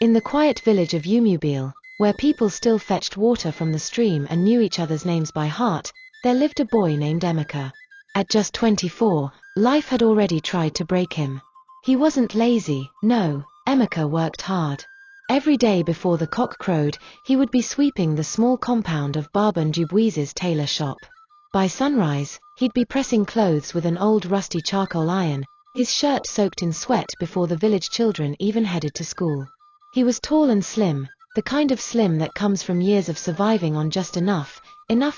In the quiet village of Umubile, where people still fetched water from the stream and knew each other's names by heart, there lived a boy named Emeka. At just 24, life had already tried to break him. He wasn't lazy, no, Emeka worked hard. Every day before the cock crowed, he would be sweeping the small compound of Barber Ndubuise's tailor shop. By sunrise, he'd be pressing clothes with an old rusty charcoal iron, his shirt soaked in sweat before the village children even headed to school. He was tall and slim, the kind of slim that comes from years of surviving on just enough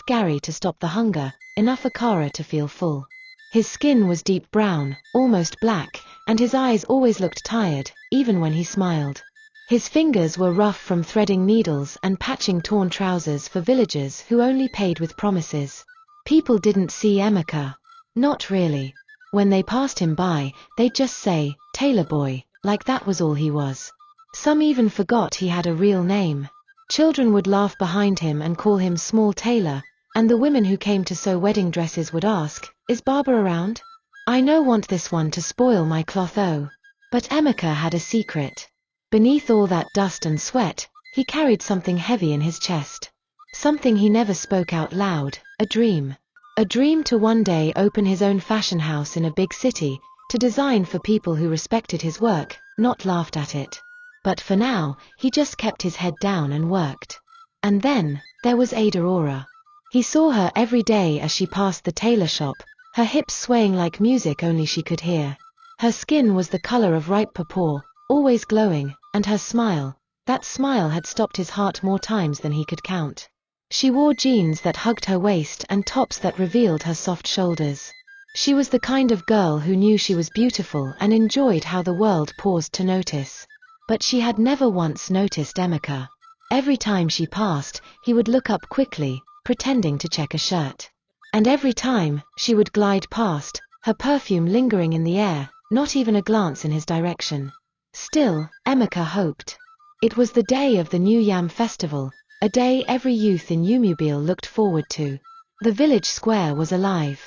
Gary to stop the hunger, enough Akara to feel full. His skin was deep brown, almost black, and his eyes always looked tired, even when he smiled. His fingers were rough from threading needles and patching torn trousers for villagers who only paid with promises. People didn't see Emeka. Not really. When they passed him by, they'd just say, "Tailor boy," like that was all he was. Some even forgot he had a real name. Children would laugh behind him and call him Small Tailor, and the women who came to sew wedding dresses would ask, "Is Barber around? I no want this one to spoil my cloth oh." But Emeka had a secret. Beneath all that dust and sweat, he carried something heavy in his chest. Something he never spoke out loud, a dream. A dream to one day open his own fashion house in a big city, to design for people who respected his work, not laughed at it. But for now, he just kept his head down and worked. And then, there was Ada Aura. He saw her every day as she passed the tailor shop, her hips swaying like music only she could hear. Her skin was the color of ripe pawpaw, always glowing, and her smile, that smile had stopped his heart more times than he could count. She wore jeans that hugged her waist and tops that revealed her soft shoulders. She was the kind of girl who knew she was beautiful and enjoyed how the world paused to notice. But she had never once noticed Emeka. Every time she passed, he would look up quickly, pretending to check a shirt. And every time, she would glide past, her perfume lingering in the air, not even a glance in his direction. Still, Emeka hoped. It was the day of the New Yam Festival, a day every youth in Umubile looked forward to. The village square was alive.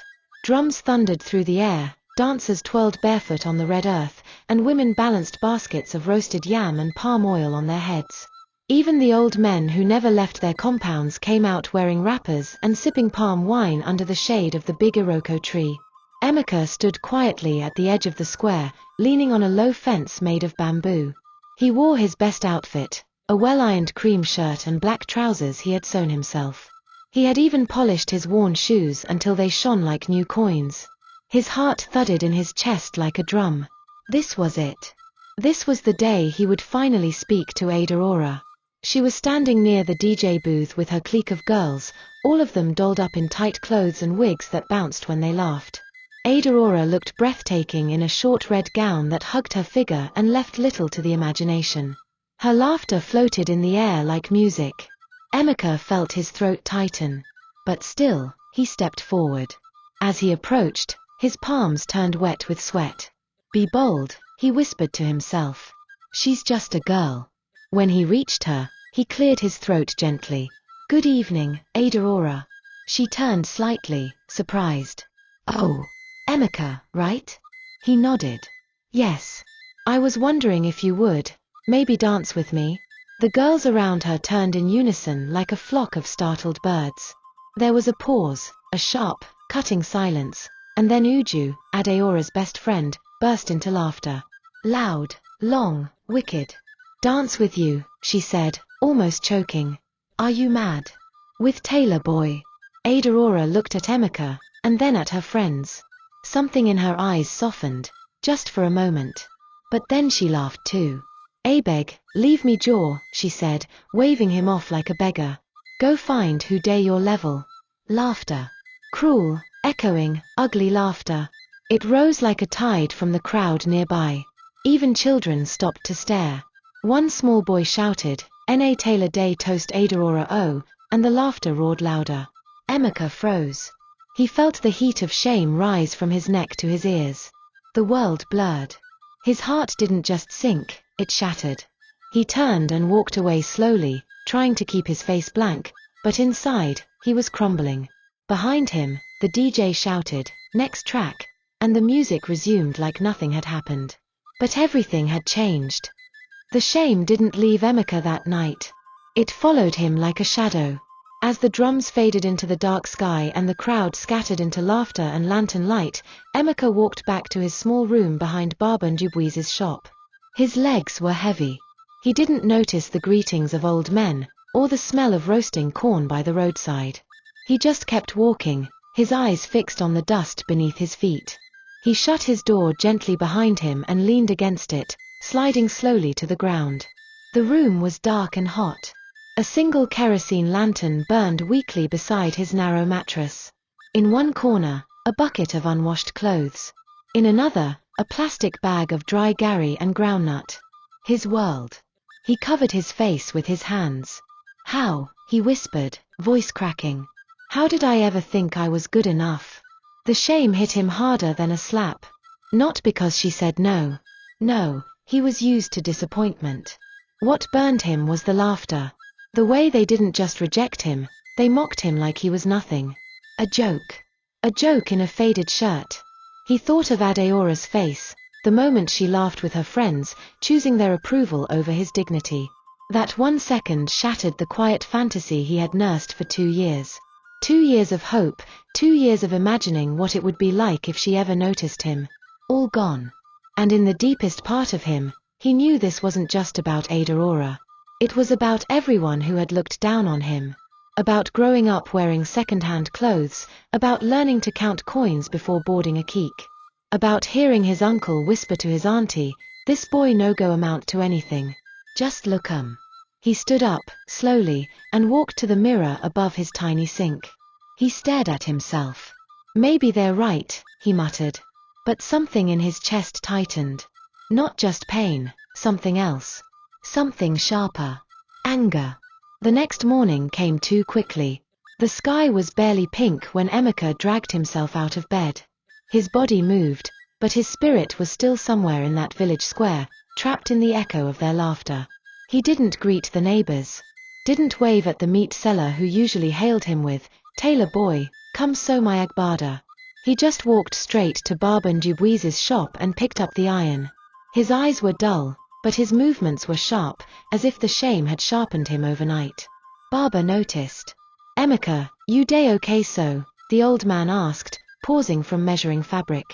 Drums thundered through the air, dancers twirled barefoot on the red earth, and women balanced baskets of roasted yam and palm oil on their heads. Even the old men who never left their compounds came out wearing wrappers and sipping palm wine under the shade of the big Iroko tree. Emeka stood quietly at the edge of the square, leaning on a low fence made of bamboo. He wore his best outfit, a well-ironed cream shirt and black trousers he had sewn himself. He had even polished his worn shoes until they shone like new coins. His heart thudded in his chest like a drum. This was it. This was the day he would finally speak to Ada Aura. She was standing near the DJ booth with her clique of girls, all of them dolled up in tight clothes and wigs that bounced when they laughed. Ada Aura looked breathtaking in a short red gown that hugged her figure and left little to the imagination. Her laughter floated in the air like music. Emeka felt his throat tighten. But still, he stepped forward. As he approached, his palms turned wet with sweat. "Be bold," he whispered to himself. "She's just a girl." When he reached her, he cleared his throat gently. "Good evening, Ada Aura." She turned slightly, surprised. "Oh, Emeka, right?" He nodded. "Yes. I was wondering if you would, maybe dance with me." The girls around her turned in unison like a flock of startled birds. There was a pause, a sharp, cutting silence, and then Uju, Ada Aura's best friend, burst into laughter. Loud, long, wicked. "Dance with you," she said, almost choking. "Are you mad?" "With Tailor boy." Ada Aura looked at Emeka, and then at her friends. Something in her eyes softened, just for a moment. But then she laughed too. "Abeg, leave me jaw," she said, waving him off like a beggar. "Go find who day your level." Laughter. Cruel, echoing, ugly laughter. It rose like a tide from the crowd nearby. Even children stopped to stare. One small boy shouted, "Na Tailor Day Toast Ada Aura O," and the laughter roared louder. Emeka froze. He felt the heat of shame rise from his neck to his ears. The world blurred. His heart didn't just sink, it shattered. He turned and walked away slowly, trying to keep his face blank, but inside, he was crumbling. Behind him, the DJ shouted, "Next track," and the music resumed like nothing had happened. But everything had changed. The shame didn't leave Emeka that night. It followed him like a shadow. As the drums faded into the dark sky and the crowd scattered into laughter and lantern light, Emeka walked back to his small room behind Baba Ndubuisi's shop. His legs were heavy. He didn't notice the greetings of old men, or the smell of roasting corn by the roadside. He just kept walking, his eyes fixed on the dust beneath his feet. He shut his door gently behind him and leaned against it, sliding slowly to the ground. The room was dark and hot. A single kerosene lantern burned weakly beside his narrow mattress. In one corner, a bucket of unwashed clothes. In another, a plastic bag of dry gari and groundnut. His world. He covered his face with his hands. "How?" he whispered, voice cracking. "How did I ever think I was good enough?" The shame hit him harder than a slap. Not because she said no. No, he was used to disappointment. What burned him was the laughter. The way they didn't just reject him, they mocked him like he was nothing. A joke. A joke in a faded shirt. He thought of Adeora's face, the moment she laughed with her friends, choosing their approval over his dignity. That 1 second shattered the quiet fantasy he had nursed for 2 years. 2 years of hope, 2 years of imagining what it would be like if she ever noticed him. All gone. And in the deepest part of him, he knew this wasn't just about Adeora. It was about everyone who had looked down on him. About growing up wearing second-hand clothes, about learning to count coins before boarding a keek. About hearing his uncle whisper to his auntie, "This boy no go amount to anything. Just look." He stood up, slowly, and walked to the mirror above his tiny sink. He stared at himself. "Maybe they're right," he muttered. But something in his chest tightened. Not just pain, something else. Something sharper. Anger. The next morning came too quickly. The sky was barely pink when Emeka dragged himself out of bed. His body moved, but his spirit was still somewhere in that village square, trapped in the echo of their laughter. He didn't greet the neighbors. Didn't wave at the meat seller who usually hailed him with, "Tailor boy, come sew my agbada." He just walked straight to Baba Ndubuisi's shop and picked up the iron. His eyes were dull, but his movements were sharp, as if the shame had sharpened him overnight. Baba noticed. "Emeka, you dey okay so?" the old man asked, pausing from measuring fabric.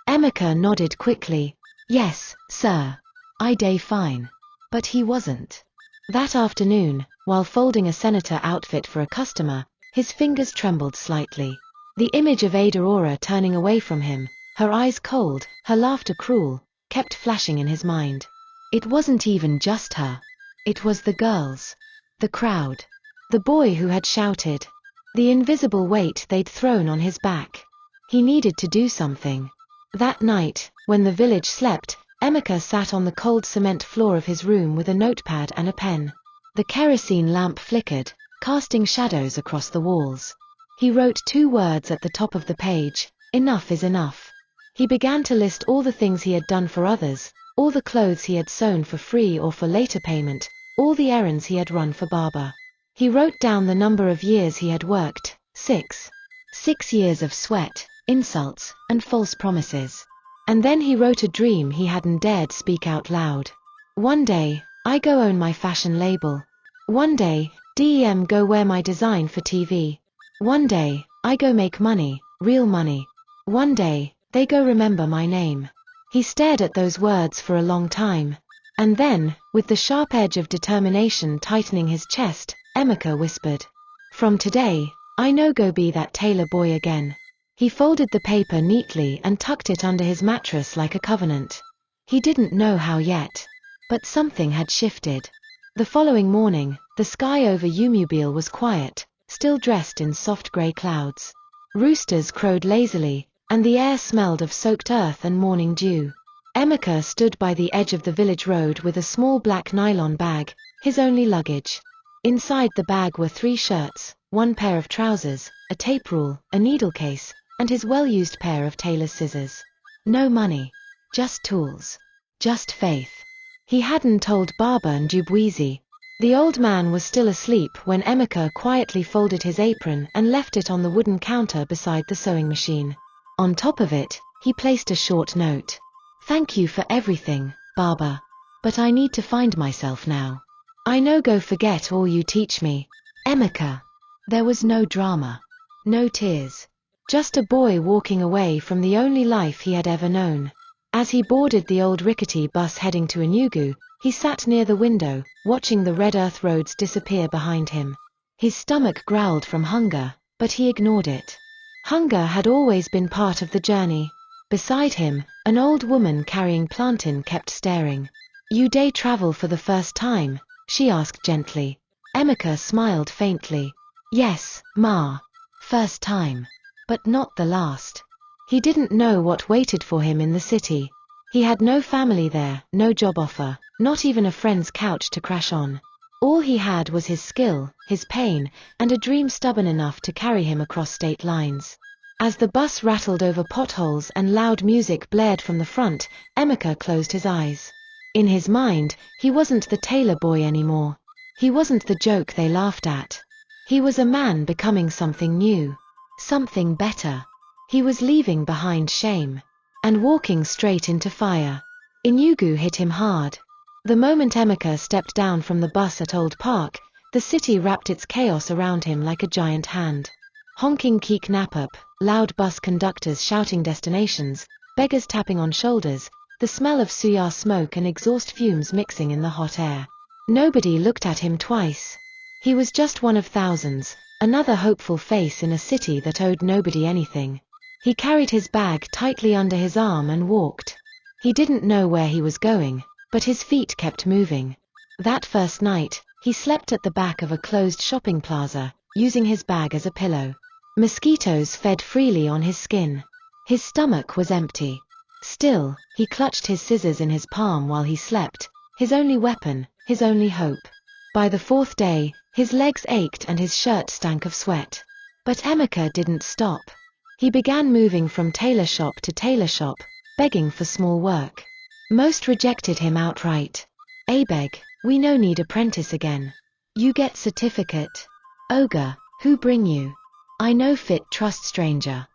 Emeka nodded quickly. "Yes, sir. I dey fine." But he wasn't. That afternoon, while folding a senator outfit for a customer, his fingers trembled slightly. The image of Adeora turning away from him, her eyes cold, her laughter cruel, kept flashing in his mind. It wasn't even just her. It was the girls. The crowd. The boy who had shouted. The invisible weight they'd thrown on his back. He needed to do something. That night, when the village slept, Emeka sat on the cold cement floor of his room with a notepad and a pen. The kerosene lamp flickered, casting shadows across the walls. He wrote 2 words at the top of the page: "Enough is enough." He began to list all the things he had done for others, all the clothes he had sewn for free or for later payment, all the errands he had run for Baba. He wrote down the number of years he had worked, 6. 6 years of sweat, insults, and false promises. And then he wrote a dream he hadn't dared speak out loud. "One day, I go own my fashion label. One day, DEM go wear my design for TV. One day, I go make money, real money. One day, they go remember my name." He stared at those words for a long time. And then, with the sharp edge of determination tightening his chest, Emeka whispered, "From today, I no go be that tailor boy again." He folded the paper neatly and tucked it under his mattress like a covenant. He didn't know how yet. But something had shifted. The following morning, the sky over Umubile was quiet, still dressed in soft grey clouds. Roosters crowed lazily, and the air smelled of soaked earth and morning dew. Emeka stood by the edge of the village road with a small black nylon bag, his only luggage. Inside the bag were 3 shirts, 1 pair of trousers, a tape rule, a needle case, and his well-used pair of tailor's scissors. No money. Just tools. Just faith. He hadn't told Baba Ndubuisi. The old man was still asleep when Emeka quietly folded his apron and left it on the wooden counter beside the sewing machine. On top of it, he placed a short note. "Thank you for everything, Baba. But I need to find myself now. I no go forget all you teach me, Emeka. There was no drama. No tears. Just a boy walking away from the only life he had ever known. As he boarded the old rickety bus heading to Enugu, he sat near the window, watching the red earth roads disappear behind him. His stomach growled from hunger, but he ignored it. Hunger had always been part of the journey. Beside him, an old woman carrying plantain kept staring. You day travel for the first time? She asked gently. Emeka smiled faintly. Yes, ma. First time. But not the last. He didn't know what waited for him in the city. He had no family there, no job offer, not even a friend's couch to crash on. All he had was his skill, his pain, and a dream stubborn enough to carry him across state lines. As the bus rattled over potholes and loud music blared from the front, Emeka closed his eyes. In his mind, he wasn't the tailor boy anymore. He wasn't the joke they laughed at. He was a man becoming something new. Something better. He was leaving behind shame. And walking straight into fire. Enugu hit him hard. The moment Emeka stepped down from the bus at Old Park, the city wrapped its chaos around him like a giant hand. Honking kidnap-up, loud bus conductors shouting destinations, beggars tapping on shoulders, the smell of suya smoke and exhaust fumes mixing in the hot air. Nobody looked at him twice. He was just one of thousands, another hopeful face in a city that owed nobody anything. He carried his bag tightly under his arm and walked. He didn't know where he was going, but his feet kept moving. That first night, he slept at the back of a closed shopping plaza, using his bag as a pillow. Mosquitoes fed freely on his skin. His stomach was empty. Still, he clutched his scissors in his palm while he slept, his only weapon, his only hope. By the fourth day, his legs ached and his shirt stank of sweat. But Emeka didn't stop. He began moving from tailor shop to tailor shop, begging for small work. Most rejected him outright. Abeg, we no need apprentice again. You get certificate. Oga, who bring you? I no fit trust stranger.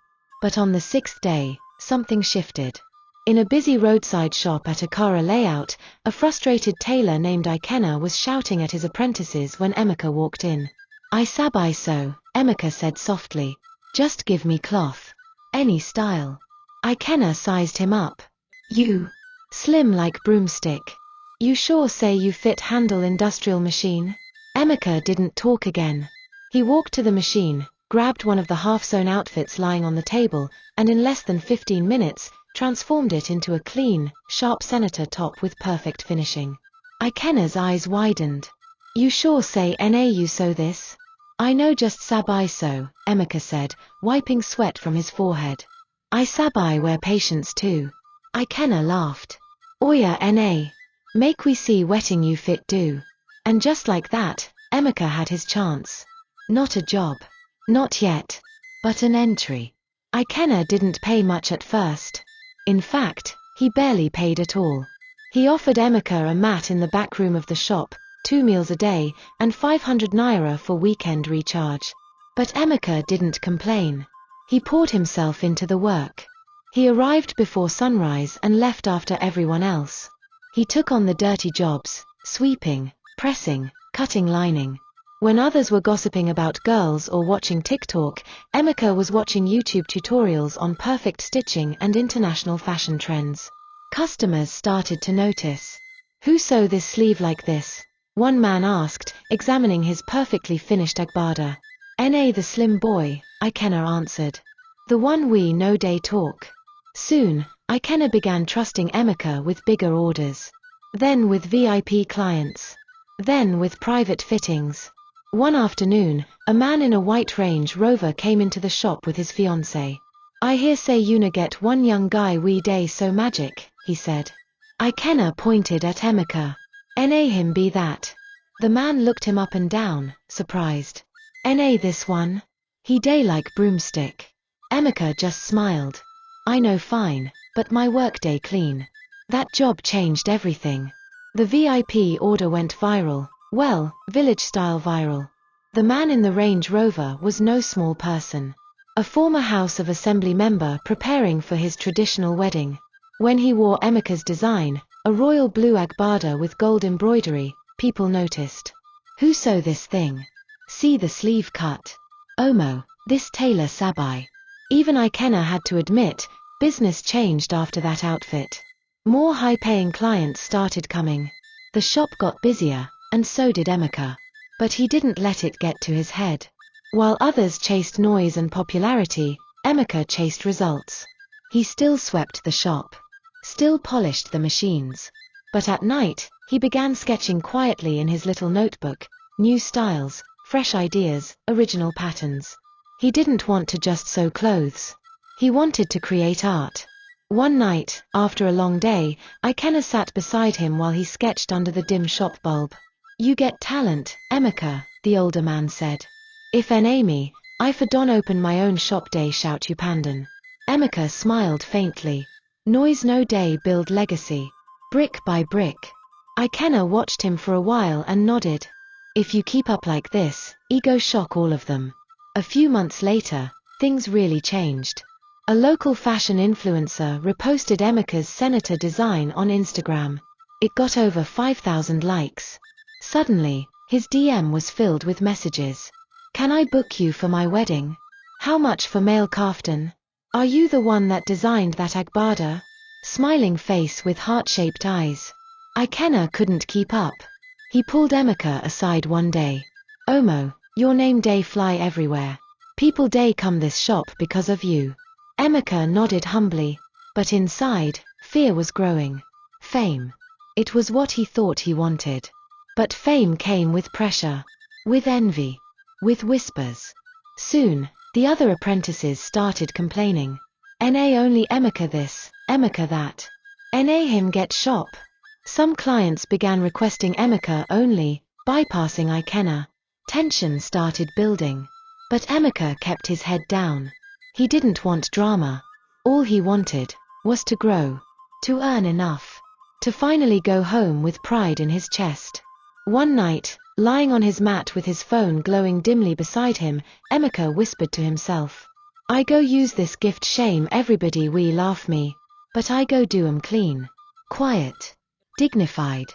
But on the sixth day, something shifted. In a busy roadside shop at Akara layout, a frustrated tailor named Ikena was shouting at his apprentices when Emeka walked in. I sabai so, Emeka said softly. Just give me cloth. Any style. Ikena sized him up. You. Slim like broomstick. You sure say you fit handle industrial machine? Emeka didn't talk again. He walked to the machine, grabbed one of the half-sewn outfits lying on the table, and in less than 15 minutes, transformed it into a clean, sharp senator top with perfect finishing. Ikena's eyes widened. You sure say na you sew this? I know just sabai so, Emeka said, wiping sweat from his forehead. I sabai wear patience too. Ikena laughed. Oya na. Make we see wetting you fit do. And just like that, Emeka had his chance. Not a job. Not yet. But an entry. Ikena didn't pay much at first. In fact, he barely paid at all. He offered Emeka a mat in the back room of the shop, 2 meals a day, and 500 naira for weekend recharge. But Emeka didn't complain. He poured himself into the work. He arrived before sunrise and left after everyone else. He took on the dirty jobs, sweeping, pressing, cutting lining. When others were gossiping about girls or watching TikTok, Emeka was watching YouTube tutorials on perfect stitching and international fashion trends. Customers started to notice. Who sew this sleeve like this? One man asked, examining his perfectly finished agbada. Na the slim boy, Ikena answered. The one we no day talk. Soon, Ikena began trusting Emeka with bigger orders. Then with VIP clients. Then with private fittings. One afternoon, a man in a white Range Rover came into the shop with his fiancée. I hear say you na get one young guy we day so magic, he said. Ikena pointed at Emeka. Na him be that. The man looked him up and down, surprised. Na this one? He day like broomstick. Emeka just smiled. I know fine, but my workday clean. That job changed everything. The VIP order went viral. Well, village-style viral. The man in the Range Rover was no small person. A former House of Assembly member preparing for his traditional wedding. When he wore Emeka's design, A royal blue agbada with gold embroidery, people noticed. Who sew this thing? See the sleeve cut. Omo, this tailor Sabai. Even Ikenna had to admit, business changed after that outfit. More high-paying clients started coming. The shop got busier, and so did Emeka. But he didn't let it get to his head. While others chased noise and popularity, Emeka chased results. He still swept the shop. Still polished the machines. But at night, he began sketching quietly in his little notebook, new styles, fresh ideas, original patterns. He didn't want to just sew clothes. He wanted to create art. One night, after a long day, Ikenna sat beside him while he sketched under the dim shop bulb. You get talent, Emeka, the older man said. If en Amy, I for don open my own shop day shout Upandan. Emeka smiled faintly. Noise no day build legacy. Brick by brick. Ikenna watched him for a while and nodded. If you keep up like this, ego shock all of them. A few months later, things really changed. A local fashion influencer reposted Emeka's senator design on Instagram. It got over 5,000 likes. Suddenly, his DM was filled with messages. Can I book you for my wedding? How much for male kaftan? Are you the one that designed that agbada? Smiling face with heart-shaped eyes. Ikenna couldn't keep up. He pulled Emeka aside one day. Omo, your name day fly everywhere. People day come this shop because of you. Emeka nodded humbly. But inside, fear was growing. Fame. It was what he thought he wanted. But fame came with pressure. With envy. With whispers. Soon, the other apprentices started complaining. Na only Emeka this, Emeka that. Na him get shop. Some clients began requesting Emeka only, bypassing Ikenna. Tension started building. But Emeka kept his head down. He didn't want drama. All he wanted was to grow. To earn enough. To finally go home with pride in his chest. One night, lying on his mat with his phone glowing dimly beside him, Emeka whispered to himself. I go use this gift shame everybody we laugh me. But I go do 'em clean. Quiet. Dignified.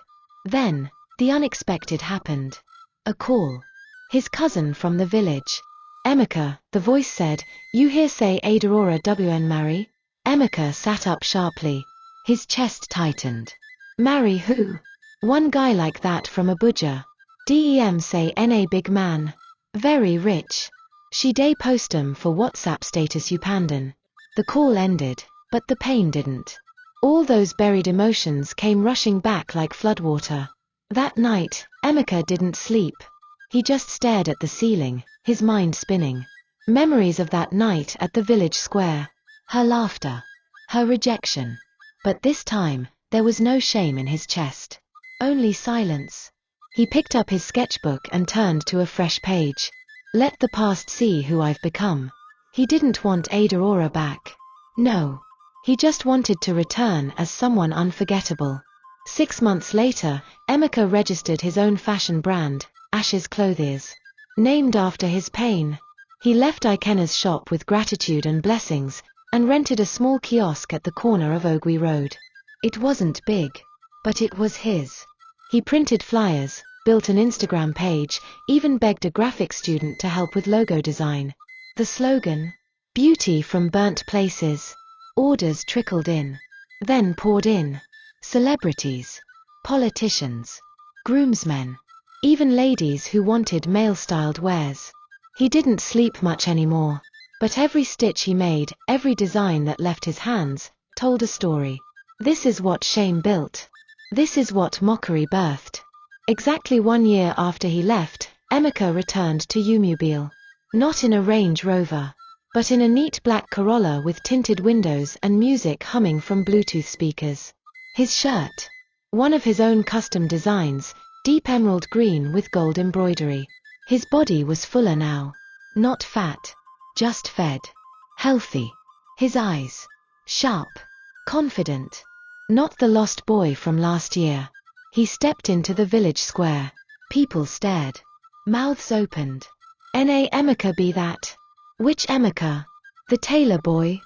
Then, the unexpected happened. A call. His cousin from the village. Emeka, the voice said, you hear say Adaora WN marry? Emeka sat up sharply. His chest tightened. Marry who? One guy like that from Abuja. Dem say Na big man. Very rich. She day post 'em for WhatsApp status Upandan. The call ended, but the pain didn't. All those buried emotions came rushing back like floodwater. That night, Emeka didn't sleep. He just stared at the ceiling, his mind spinning. Memories of that night at the village square. Her laughter. Her rejection. But this time, there was no shame in his chest. Only silence. He picked up his sketchbook and turned to a fresh page. Let the past see who I've become. He didn't want Adaora back. No. He just wanted to return as someone unforgettable. 6 months later, Emeka registered his own fashion brand, Ashes Clothes. Named after his pain. He left Ikenna's shop with gratitude and blessings, and rented a small kiosk at the corner of Ogwe Road. It wasn't big. But it was his. He printed flyers, built an Instagram page, even begged a graphic student to help with logo design. The slogan? Beauty from burnt places. Orders trickled in. Then poured in. Celebrities. Politicians. Groomsmen. Even ladies who wanted male-styled wares. He didn't sleep much anymore. But every stitch he made, every design that left his hands, told a story. This is what shame built. This is what mockery birthed. Exactly 1 year after he left, Emeka returned to Umobile. Not in a Range Rover. But in a neat black Corolla with tinted windows and music humming from Bluetooth speakers. His shirt. One of his own custom designs, deep emerald green with gold embroidery. His body was fuller now. Not fat. Just fed. Healthy. His eyes. Sharp. Confident. Not the lost boy from last year. He stepped into the village square. People stared. Mouths opened. Na Emeka be that? Which Emeka? The tailor boy?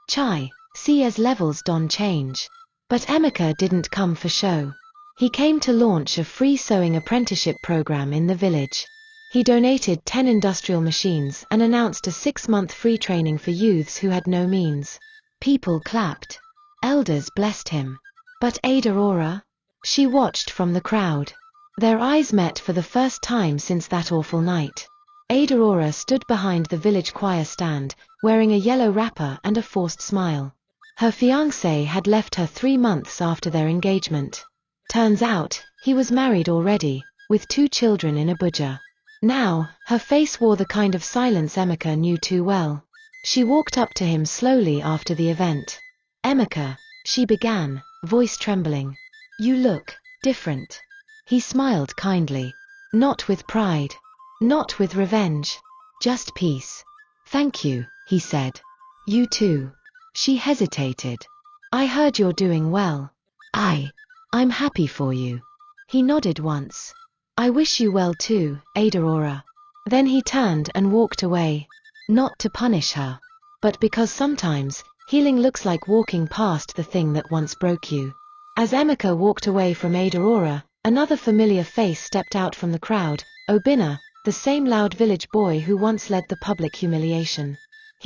Chai. See as levels don change. But Emeka didn't come for show. He came to launch a free sewing apprenticeship program in the village. He donated 10 industrial machines and announced a 6-month free training for youths who had no means. People clapped. Elders blessed him. But Ada Aura? She watched from the crowd. Their eyes met for the first time since that awful night. Ada Aura stood behind the village choir stand, wearing a yellow wrapper and a forced smile. Her fiancé had left her 3 months after their engagement. Turns out, he was married already, with 2 children in Abuja. Now, her face wore the kind of silence Emeka knew too well. She walked up to him slowly after the event. "Emeka," she began, voice trembling. "You look different." He smiled kindly. Not with pride. Not with revenge. Just peace. "Thank you," he said. "You too." She hesitated. "I heard you're doing well." I'm happy for you." He nodded once. "I wish you well too, Ada Aura." Then he turned and walked away. Not to punish her, but because sometimes, healing looks like walking past the thing that once broke you. As Emeka walked away from Ada Aura, another familiar face stepped out from the crowd, Obinna, the same loud village boy who once led the public humiliation.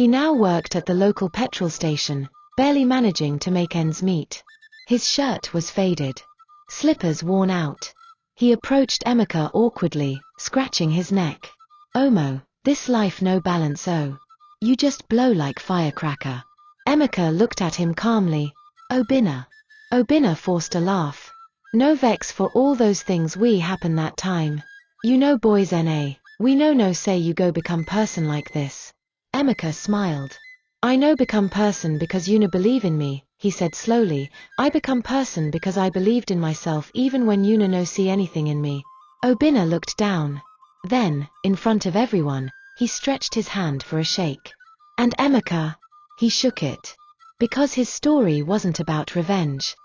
He now worked at the local petrol station, barely managing to make ends meet. His shirt was faded. Slippers worn out. He approached Emeka awkwardly, scratching his neck. "Omo, this life no balance oh. You just blow like firecracker." Emeka looked at him calmly. "Obinna." Obinna forced a laugh. "No vex for all those things we happen that time. You know boys we no say you go become person like this." Emeka smiled. "I no become person because you no believe in me," he said slowly. "I become person because I believed in myself even when you no see anything in me." Obinna looked down. Then, in front of everyone, he stretched his hand for a shake. "And Emeka?" He shook it. Because his story wasn't about revenge.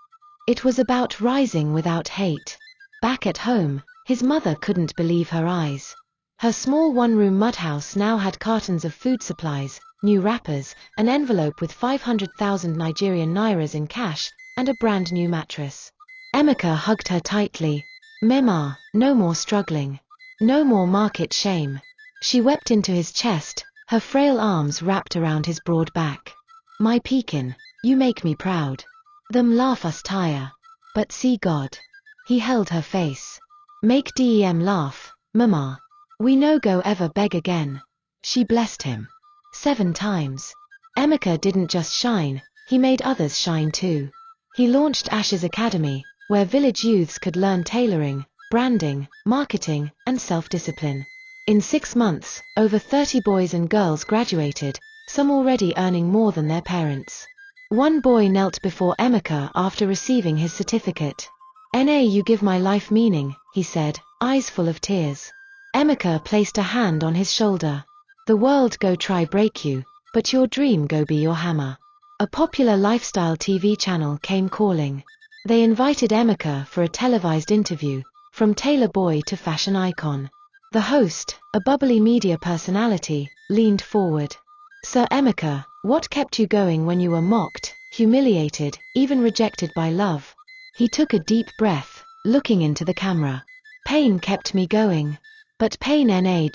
It was about rising without hate. Back at home, his mother couldn't believe her eyes. Her small one-room mud house now had cartons of food supplies, new wrappers, an envelope with 500,000 Nigerian nairas in cash, and a brand new mattress. Emeka hugged her tightly. "Mema, no more struggling. No more market shame." She wept into his chest, her frail arms wrapped around his broad back. "My Pekin, you make me proud. Them laugh us tire. But see God." He held her face. "Make Dem laugh, Mama. We no go ever beg again." She blessed him. 7 times. Emeka didn't just shine, he made others shine too. He launched Ash's Academy, where village youths could learn tailoring, branding, marketing, and self-discipline. In 6 months, over 30 boys and girls graduated, some already earning more than their parents. One boy knelt before Emeka after receiving his certificate. "Na, you give my life meaning," he said, eyes full of tears. Emeka placed a hand on his shoulder. "The world go try break you, but your dream go be your hammer." A popular lifestyle TV channel came calling. They invited Emeka for a televised interview, from tailor boy to fashion icon. The host, a bubbly media personality, leaned forward. "Sir Emeka, what kept you going when you were mocked, humiliated, even rejected by love?" He took a deep breath, looking into the camera. "Pain kept me going. But pain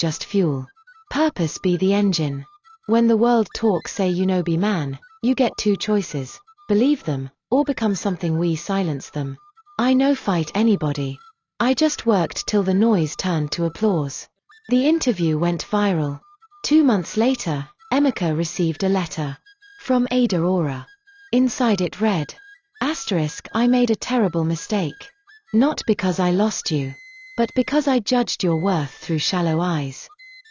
just fuel. Purpose be the engine. When the world talk say you no be man, you get 2 choices, believe them, or become something we silence them. I no fight anybody. I just worked till the noise turned to applause." The interview went viral. 2 months later, Emeka received a letter. From Ada Aura. Inside it read, "I made a terrible mistake. Not because I lost you, but because I judged your worth through shallow eyes.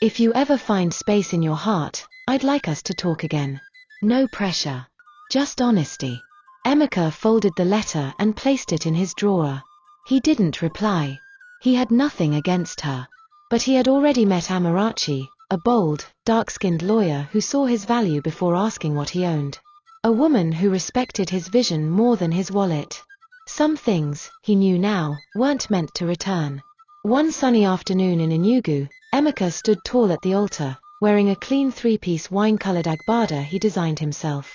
If you ever find space in your heart, I'd like us to talk again. No pressure. Just honesty." Emeka folded the letter and placed it in his drawer. He didn't reply. He had nothing against her. But he had already met Amarachi, a bold, dark-skinned lawyer who saw his value before asking what he owned. A woman who respected his vision more than his wallet. Some things, he knew now, weren't meant to return. One sunny afternoon in Enugu, Emeka stood tall at the altar, wearing a clean 3-piece wine-colored agbada he designed himself.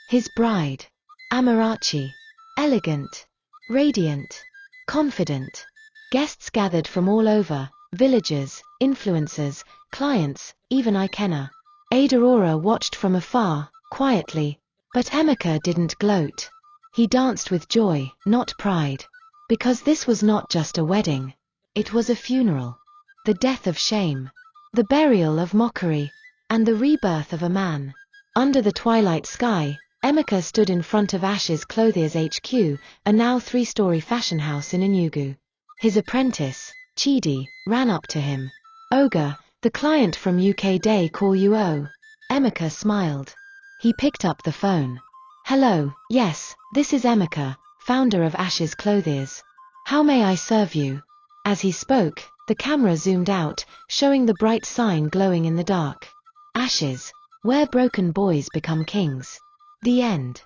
His bride. Amarachi. Elegant. Radiant. Confident. Guests gathered from all over, villagers, influencers, clients, even Ikenna. Aurora watched from afar, quietly. But Emeka didn't gloat. He danced with joy, not pride. Because this was not just a wedding. It was a funeral. The death of shame. The burial of mockery. And the rebirth of a man. Under the twilight sky, Emeka stood in front of Ash's Clothiers HQ, a now 3-story fashion house in Enugu. His apprentice, Chidi, ran up to him. "Oga, the client from UK Day call you O." Emeka smiled. He picked up the phone. "Hello, yes, this is Emeka, founder of Ash's Clothiers. How may I serve you?" As he spoke, the camera zoomed out, showing the bright sign glowing in the dark. Ashes, where broken boys become kings. The end.